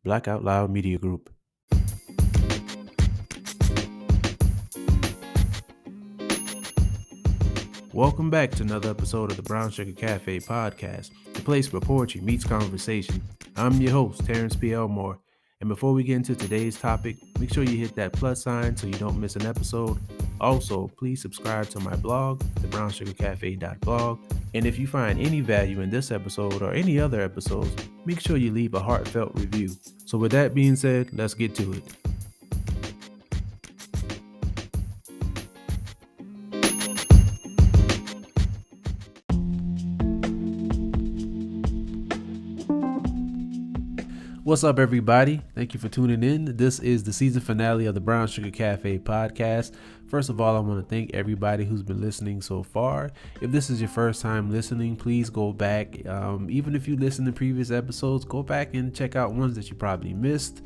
Black Out Loud Media Group. Welcome back to another episode of the Brown Sugar Cafe podcast, the place where poetry meets conversation. I'm your host, Terrence P. Elmore, and before we get into today's topic, make sure you hit that plus sign so you don't miss an episode. Also, please subscribe to my blog, thebrownsugarcafe.blog, and if you find any value in this episode or any other episodes, make sure you leave a heartfelt review. So with that being said, let's get to it. What's up, everybody? Thank you for tuning in. This is the season finale of the Brown Sugar Cafe podcast. First of all, I want to thank everybody who's been listening so far. If this is your first time listening, please go back. Even if you listened to previous episodes, go back and check out ones that you probably missed.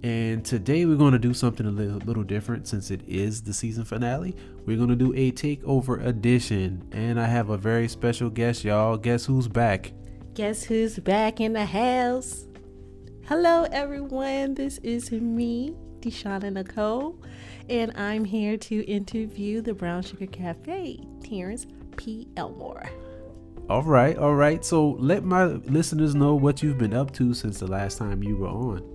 And today we're going to do something a little different since it is the season finale. We're going to do a takeover edition. And I have a very special guest, y'all. Guess who's back? Guess who's back in the house? Hello, everyone. This is me, Deshanna Nicole, and I'm here to interview the Brown Sugar Cafe, Terrence P. Elmore. All right. So let my listeners know what you've been up to since the last time you were on.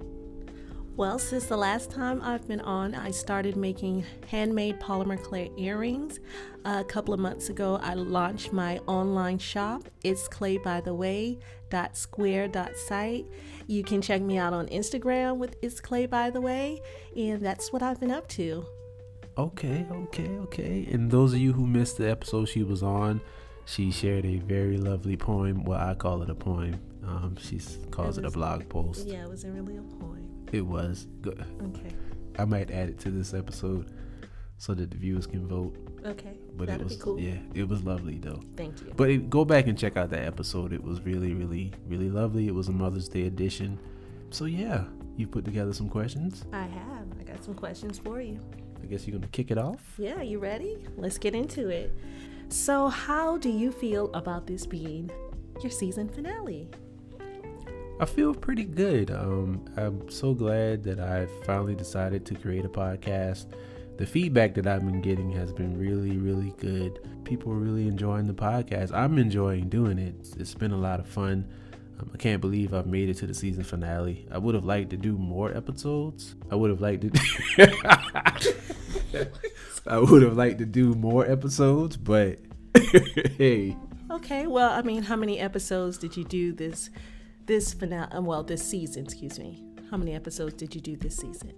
Well, since the last time I've been on, I started making handmade polymer clay earrings. A couple of months ago, I launched my online shop. It's claybytheway.square.site. You can check me out on Instagram with It's Clay By The Way, and that's what I've been up to. Okay. And those of you who missed the episode she was on, she shared a very lovely poem. Well, I call it a poem. She calls it a blog post. Yeah, it wasn't really a poem. It was good. Okay. I might add it to this episode so that the viewers can vote. Okay. But That'd be cool. Yeah, it was lovely though. Thank you. But go back and check out that episode. It was really, really, really lovely. It was a Mother's Day edition. So yeah, you put together some questions. I have. I got some questions for you. I guess you're gonna kick it off. Yeah, you ready? Let's get into it. So, how do you feel about this being your season finale? I feel pretty good. I'm so glad that I finally decided to create a podcast. The feedback that I've been getting has been really, really good. People are really enjoying the podcast. I'm enjoying doing it. It's been a lot of fun. I can't believe I've made it to the season finale. I would have liked to do more episodes. I would have liked to do more episodes, but hey. Okay, well, I mean, how many episodes did you do this finale? Well, this season, excuse me. How many episodes did you do this season?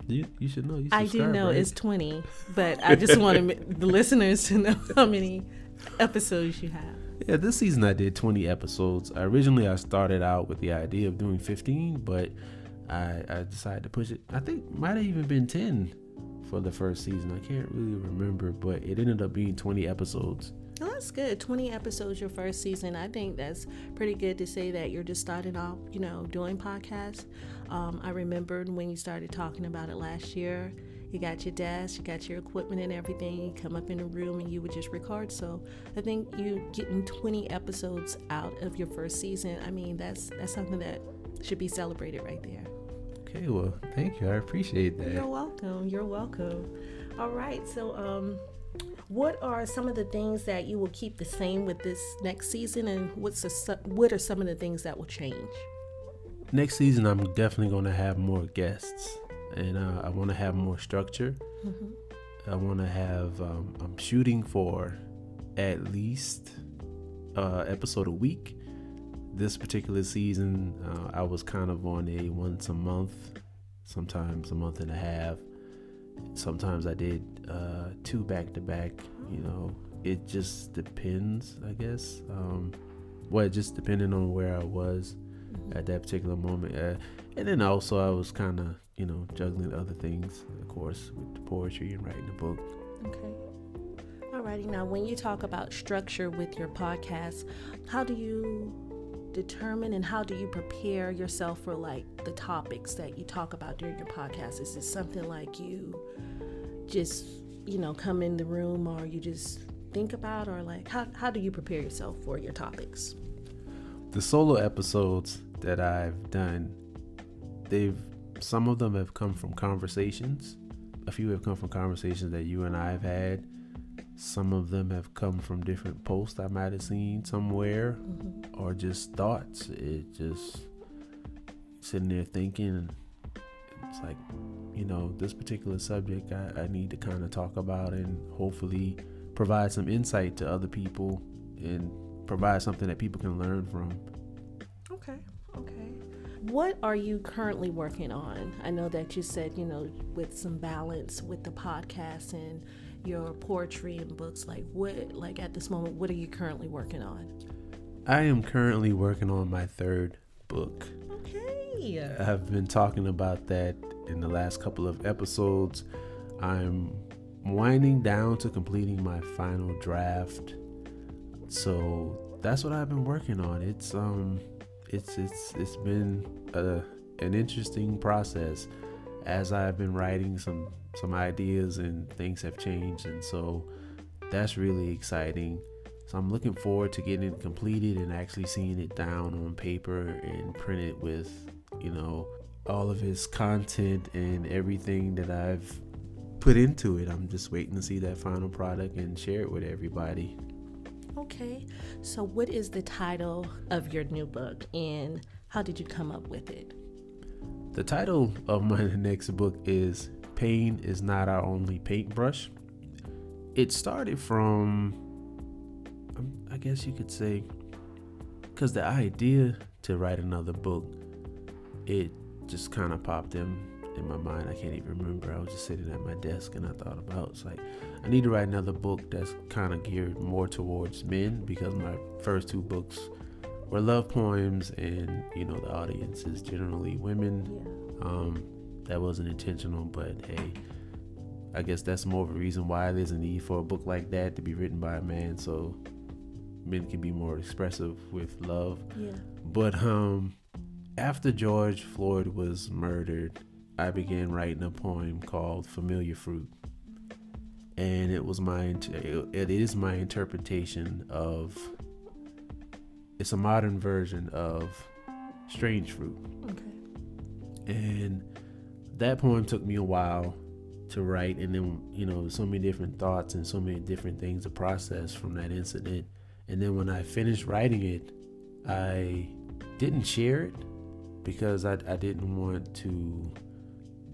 You should know. I do know, right? It's 20, but I just want the listeners to know how many episodes you have. Yeah, this season I did 20 episodes. Originally, I started out with the idea of doing 15, but I decided to push it. I think might have even been 10 for the first season. I can't really remember, but it ended up being 20 episodes. Oh, that's good. 20 episodes your first season. I think that's pretty good to say that you're just starting off, doing podcasts. I remembered when you started talking about it last year. You got your desk, you got your equipment and everything. You come up in a room and you would just record. So I think you getting 20 episodes out of your first season. I mean, that's something that should be celebrated right there. Okay, well, thank you. I appreciate that. You're welcome. All right. So, what are some of the things that you will keep the same with this next season, and what are some of the things that will change? Next season, I'm definitely going to have more guests, and I want to have more structure. Mm-hmm. I want to have, I'm shooting for at least episode a week. This particular season, I was kind of on a once a month, sometimes a month and a half. Sometimes I did 2 back-to-back. It just depends, I guess. Just depending on where I was at that particular moment. And then also I was kind of, juggling other things, of course, with the poetry and writing a book. Okay. Alrighty. Now, when you talk about structure with your podcast, how do you determine and how do you prepare yourself for like the topics that you talk about during your podcast? Is it something like you just come in the room, or you just think about, or like how do you prepare yourself for your topics? The solo episodes that I've done, some of them have come from conversations. A few have come from conversations that you and I have had. Some of them have come from different posts I might have seen somewhere, or just thoughts. It just sitting there thinking, it's like, this particular subject I need to kind of talk about and hopefully provide some insight to other people and provide something that people can learn from. Okay. What are you currently working on? I know that you said, with some balance with the podcast and your poetry and books, like at this moment, what are you currently working on? I am currently working on my third book. Okay. I've been talking about that in the last couple of episodes. I'm winding down to completing my final draft. So that's what I've been working on. It's been an interesting process as I've been writing. Some ideas and things have changed, and so that's really exciting. So I'm looking forward to getting it completed and actually seeing it down on paper and printed with all of its content and everything that I've put into it. I'm just waiting to see that final product and share it with everybody. Okay, so what is the title of your new book and how did you come up with it? The title of my next book is Pain is Not Our Only Paintbrush. It started from, I guess you could say, because the idea to write another book, it just kind of popped in my mind. I can't even remember. I was just sitting at my desk and I thought about, it's like, I need to write another book that's kind of geared more towards men, because my first two books were love poems and the audience is generally women. That wasn't intentional, but hey, I guess that's more of a reason why there's a need for a book like that to be written by a man, so men can be more expressive with love. But after George Floyd was murdered, I began writing a poem called Familiar Fruit, and it is my interpretation of, it's a modern version of Strange Fruit. Okay. And that poem took me a while to write, and then so many different thoughts and so many different things to process from that incident. And then when I finished writing it, I didn't share it because I didn't want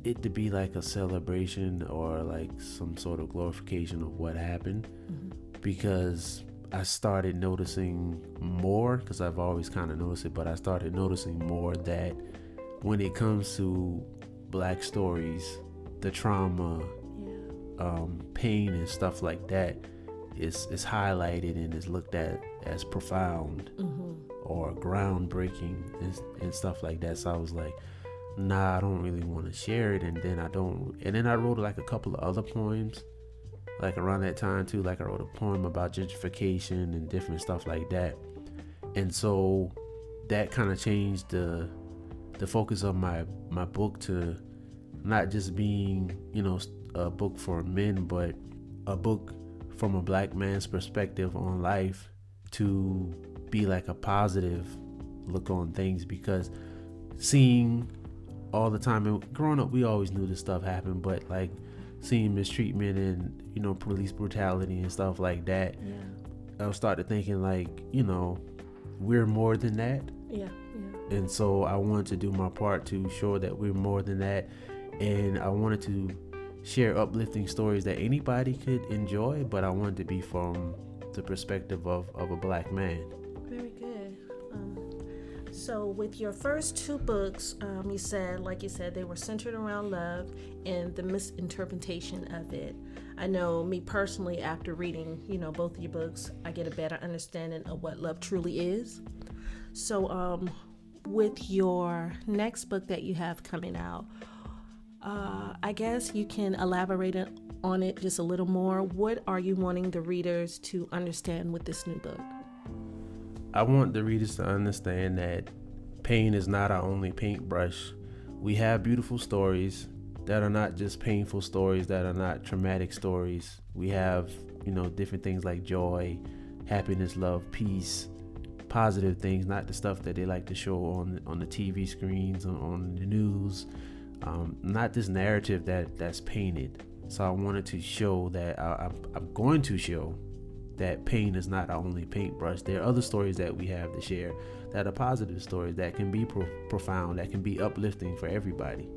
it to be like a celebration or like some sort of glorification of what happened, because I started noticing more, because I've always kind of noticed it, but I started noticing more that when it comes to Black stories, the trauma, pain and stuff like that is highlighted and is looked at as profound or groundbreaking and stuff like that. So I was like, nah, I don't really want to share it. And then I wrote like a couple of other poems like around that time too. Like I wrote a poem about gentrification and different stuff like that. And so that kind of changed the focus of my book to not just being, a book for men, but a book from a Black man's perspective on life, to be like a positive look on things. Because seeing all the time, and growing up, we always knew this stuff happened, but like seeing mistreatment and police brutality and stuff like that, I started thinking like, we're more than that. And so I wanted to do my part to show that we're more than that, and I wanted to share uplifting stories that anybody could enjoy, but I wanted to be from the perspective of a Black man. Very good. So with your first two books, you said they were centered around love and the misinterpretation of it. I know me personally, after reading, both of your books, I get a better understanding of what love truly is. So with your next book that you have coming out, I guess you can elaborate on it just a little more. What are you wanting the readers to understand with this new book? I want the readers to understand that pain is not our only paintbrush. We have beautiful stories that are not just painful stories, that are not traumatic stories. We have, different things like joy, happiness, love, peace, positive things, not the stuff that they like to show on the TV screens, on the news, not this narrative that's painted. So I wanted to show that I'm going to show that pain is not our only paintbrush. There are other stories that we have to share that are positive stories that can be profound, that can be uplifting for everybody.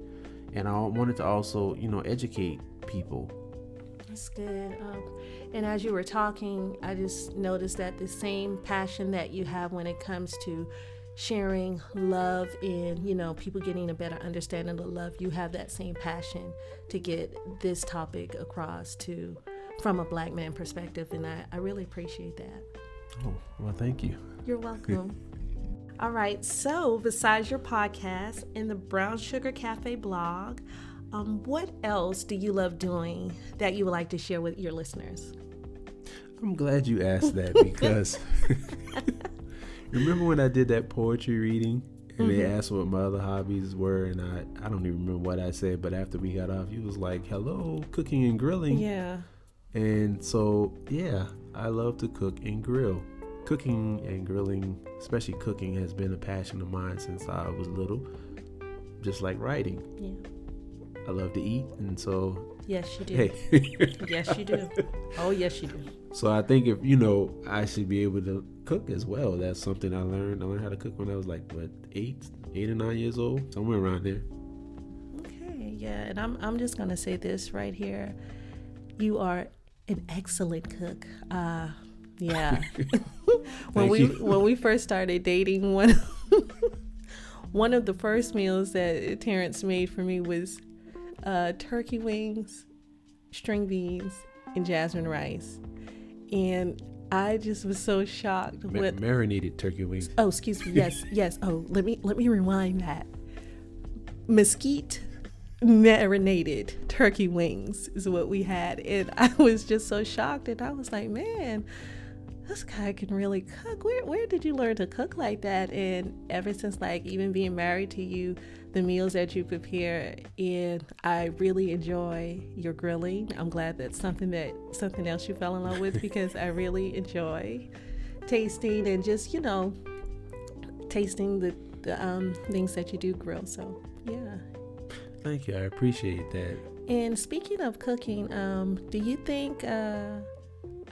And I wanted to also, educate people. That's good. And as you were talking, I just noticed that the same passion that you have when it comes to sharing love and, people getting a better understanding of love, you have that same passion to get this topic across from a Black man perspective. And I really appreciate that. Oh, well, thank you. You're welcome. All right. So besides your podcast and the Brown Sugar Cafe blog, what else do you love doing that you would like to share with your listeners? I'm glad you asked that because remember when I did that poetry reading and they asked what my other hobbies were, and I don't even remember what I said, but after we got off, he was like, hello, cooking and grilling. Yeah. And so, yeah, I love to cook and grill. Cooking and grilling, especially cooking, has been a passion of mine since I was little, just like writing. Yeah. I love to eat, and so... Yes, you do. Hey. Yes, you do. Oh, yes, you do. So I think if, I should be able to cook as well. That's something I learned. I learned how to cook when I was like, 8 or 9 years old? Somewhere around there. Okay, yeah. And I'm just going to say this right here. You are an excellent cook. Yeah. When we first started dating, one of the first meals that Terrence made for me was turkey wings, string beans, and jasmine rice. And I just was so shocked with marinated turkey wings. Oh, excuse me. Yes. Oh, let me rewind that. Mesquite marinated turkey wings is what we had, and I was just so shocked, and I was like, man, this guy can really cook. Where did you learn to cook like that? And ever since, even being married to you, the meals that you prepare, and I really enjoy your grilling. I'm glad that's something else you fell in love with, because I really enjoy tasting and just tasting the things that you do grill. So yeah. Thank you. I appreciate that. And speaking of cooking, do you think I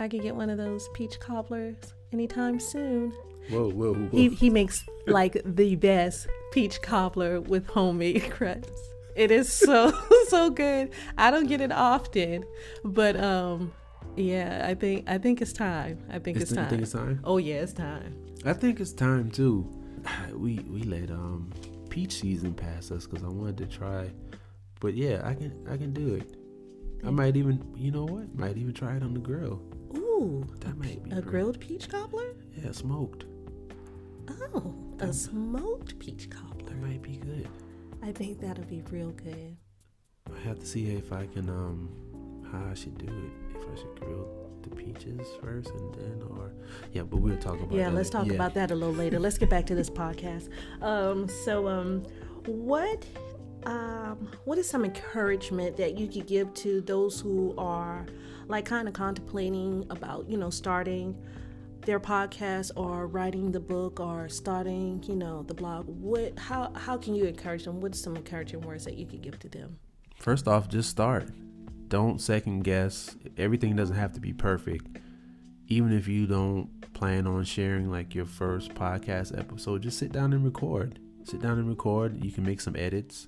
could get one of those peach cobblers anytime soon? Whoa. He makes the best peach cobbler with homemade crust. It is so good. I don't get it often, but yeah, I think it's time. I think it's time. You think it's time? Oh yeah, it's time. I think it's time too. We let peach season pass us because I wanted to try, but yeah, I can do it. I might even, might even try it on the grill. Ooh, that might be a grilled peach cobbler? Yeah, smoked. Oh, a smoked peach cobbler. That might be good. I think that'll be real good. I have to see if I can, how I should do it. If I should grill the peaches first and then, but we'll talk about that. Yeah, let's talk about that a little later. Let's get back to this podcast. What is some encouragement that you could give to those who are kind of contemplating about, starting their podcast or writing the book or starting, the blog? How can you encourage them? What's some encouraging words that you could give to them? First off, just start. Don't second guess. Everything doesn't have to be perfect. Even if you don't plan on sharing your first podcast episode, just sit down and record. You can make some edits.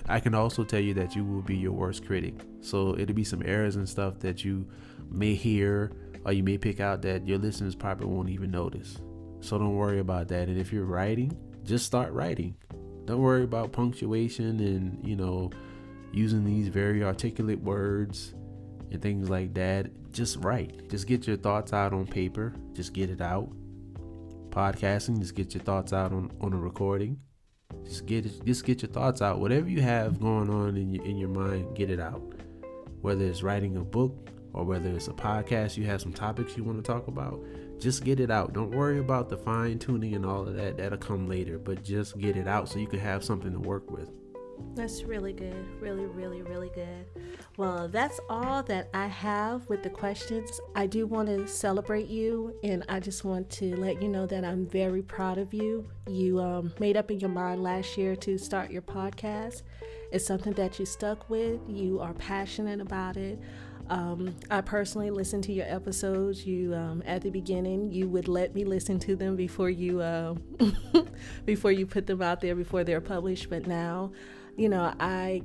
I can also tell you that you will be your worst critic. So it'll be some errors and stuff that you may hear or you may pick out that your listeners probably won't even notice. So don't worry about that. And if you're writing, just start writing. Don't worry about punctuation and, using these very articulate words and things like that. Just write. Just get your thoughts out on paper. Just get it out. Podcasting, just get your thoughts out on a recording. Just get your thoughts out. Whatever you have going on in your mind, get it out. Whether it's writing a book or whether it's a podcast, you have some topics you want to talk about, just get it out. Don't worry about the fine tuning and all of that. That'll come later, but just get it out so you can have something to work with. That's really good. Really, really, really good. Well, that's all that I have with the questions. I do want to celebrate you, and I just want to let you know that I'm very proud of you. You made up in your mind last year to start your podcast. It's something that you stuck with. You are passionate about it. I personally listened to your episodes. You at the beginning, you would let me listen to them before you before you put them out there, before they're published. But now, I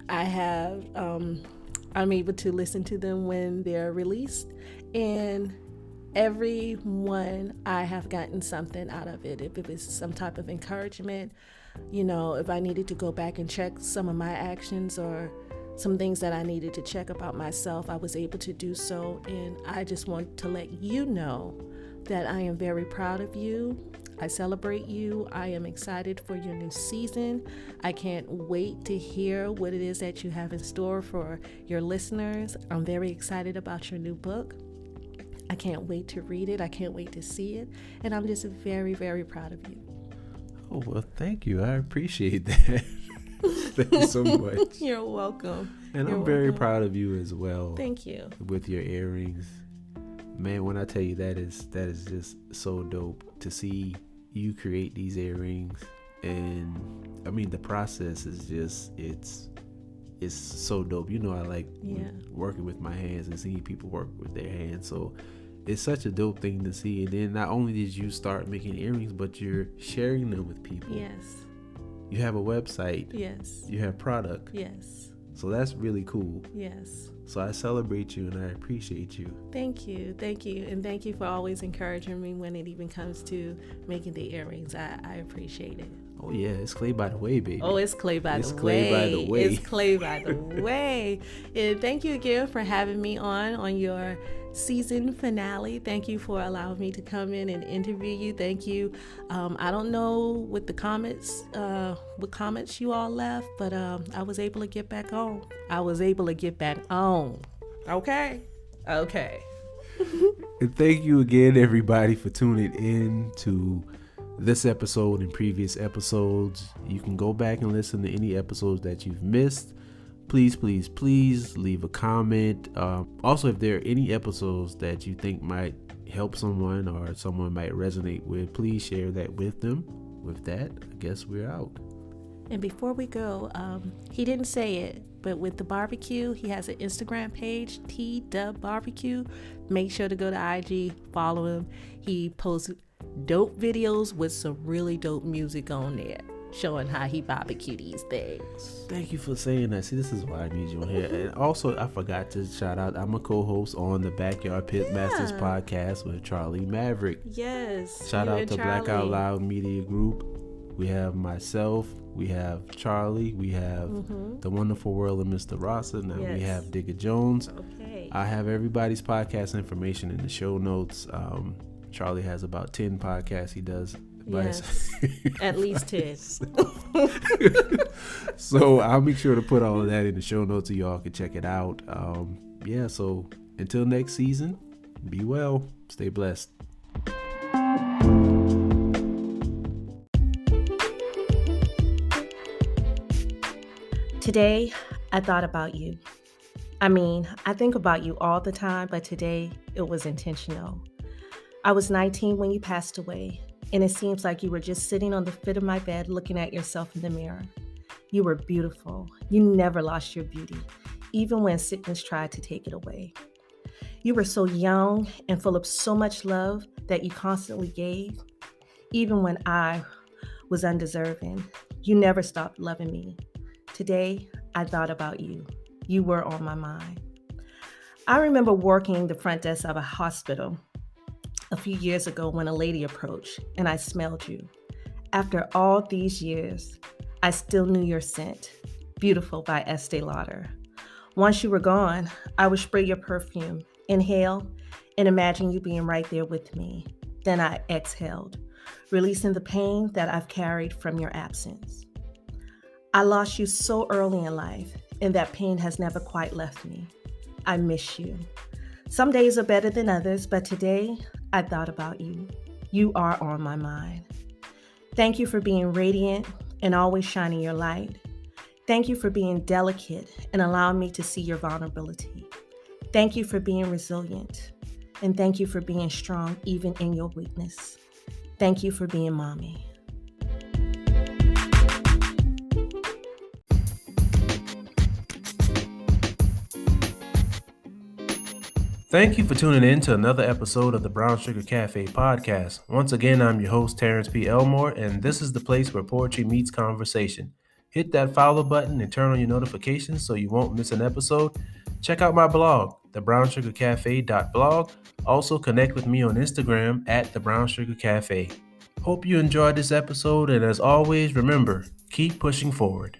have I'm able to listen to them when they're released, and every one I have gotten something out of it. If it was some type of encouragement, if I needed to go back and check some of my actions or some things that I needed to check about myself, I was able to do so. And I just want to let you know that I am very proud of you. I celebrate you. I am excited for your new season. I can't wait to hear what it is that you have in store for your listeners. I'm very excited about your new book. I can't wait to read it. I can't wait to see it. And I'm just very, very proud of you. Oh, well, thank you. I appreciate that. Thank you so much. You're welcome. And I'm very proud of you as well. Thank you. With your earrings. Man, when I tell you that is just so dope to see you create these earrings. And I mean, the process is just, it's so dope. I like working with my hands and seeing people work with their hands. So it's such a dope thing to see. And then not only did you start making earrings, but you're sharing them with people. Yes. You have a website. Yes. You have product. Yes. So that's really cool. Yes. So I celebrate you and I appreciate you. Thank you. Thank you. And thank you for always encouraging me when it even comes to making the earrings. I appreciate it. Oh, yeah. It's clay by the way, baby. Oh, it's clay by the way. It's clay by the way. It's clay by the way. And thank you again for having me on your season finale. Thank you for allowing me to come in and interview you. Thank you. I don't know what comments you all left, but I was able to get back on. Okay. And thank you again, everybody, for tuning in to this episode and previous episodes. You can go back and listen to any episodes that you've missed. Please leave a comment. Also, if there are any episodes that you think might help someone or someone might resonate with, please share that with them. With that, I guess we're out. And before we go, he didn't say it, but with the barbecue, he has an Instagram page, T-Dub Barbecue. Make sure to go to IG, follow him. He posts dope videos with some really dope music on there, showing how he barbecue these things. Thank you for saying that. See, this is why I need you on here. And also, I forgot to shout out, I'm a co-host on the Backyard Pit Masters podcast with Charlie Maverick. Yes. Shout out to Black Out Loud Media Group. We have myself, we have Charlie, we have The Wonderful World of Mr. Rosser. Now we have Digga Jones. Okay. I have everybody's podcast information in the show notes. Charlie has about 10 podcasts he does. Yes, at least 10. So I'll make sure to put all of that in the show notes so y'all can check it out. So until next season, be well, stay blessed. Today, I thought about you. I mean, I think about you all the time, but today it was intentional. I was 19 when you passed away, and it seems like you were just sitting on the foot of my bed looking at yourself in the mirror. You were beautiful. You never lost your beauty, even when sickness tried to take it away. You were so young and full of so much love that you constantly gave. Even when I was undeserving, you never stopped loving me. Today, I thought about you. You were on my mind. I remember working the front desk of a hospital a few years ago when a lady approached and I smelled you. After all these years, I still knew your scent, Beautiful by Estee Lauder. Once you were gone, I would spray your perfume, inhale, and imagine you being right there with me. Then I exhaled, releasing the pain that I've carried from your absence. I lost you so early in life, and that pain has never quite left me. I miss you. Some days are better than others, but today I thought about you. You are on my mind. Thank you for being radiant and always shining your light. Thank you for being delicate and allowing me to see your vulnerability. Thank you for being resilient. And thank you for being strong even in your weakness. Thank you for being mommy. Thank you for tuning in to another episode of the Brown Sugar Cafe podcast. Once again, I'm your host, Terrence P. Elmore, and this is the place where poetry meets conversation. Hit that follow button and turn on your notifications so you won't miss an episode. Check out my blog, thebrownsugarcafe.blog. Also connect with me on Instagram at thebrownsugarcafe. Hope you enjoyed this episode, and as always, remember, keep pushing forward.